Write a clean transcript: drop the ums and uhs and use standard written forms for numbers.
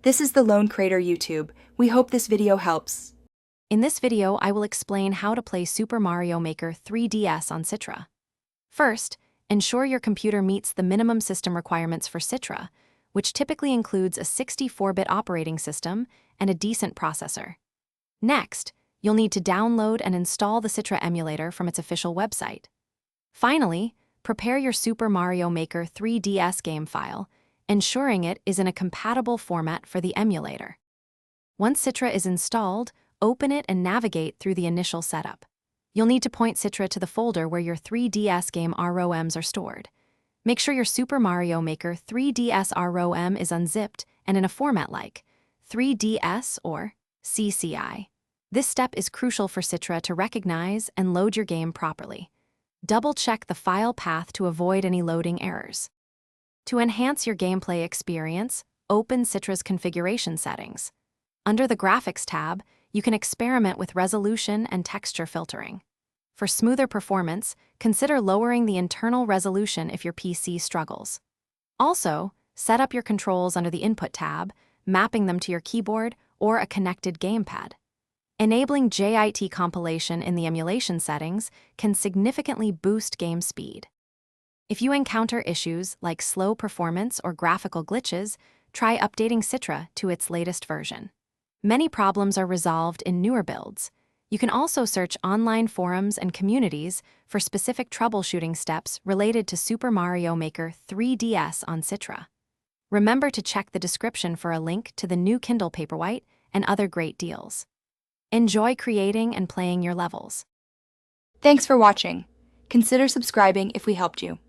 This is the Lone Creator YouTube. We hope this video helps. In this video, I will explain how to play Super Mario Maker 3DS on Citra. First, ensure your computer meets the minimum system requirements for Citra, which typically includes a 64-bit operating system and a decent processor. Next, you'll need to download and install the Citra emulator from its official website. Finally, prepare your Super Mario Maker 3DS game file, ensuring it is in a compatible format for the emulator. Once Citra is installed, open it and navigate through the initial setup. You'll need to point Citra to the folder where your 3DS game ROMs are stored. Make sure your Super Mario Maker 3DS ROM is unzipped and in a format like 3DS or CCI. This step is crucial for Citra to recognize and load your game properly. Double-check the file path to avoid any loading errors. To enhance your gameplay experience, open Citra's configuration settings. Under the Graphics tab, you can experiment with resolution and texture filtering. For smoother performance, consider lowering the internal resolution if your PC struggles. Also, set up your controls under the Input tab, mapping them to your keyboard or a connected gamepad. Enabling JIT compilation in the emulation settings can significantly boost game speed. If you encounter issues like slow performance or graphical glitches, try updating Citra to its latest version. Many problems are resolved in newer builds. You can also search online forums and communities for specific troubleshooting steps related to Super Mario Maker 3DS on Citra. Remember to check the description for a link to the new Kindle Paperwhite and other great deals. Enjoy creating and playing your levels. Thanks for watching. Consider subscribing if we helped you.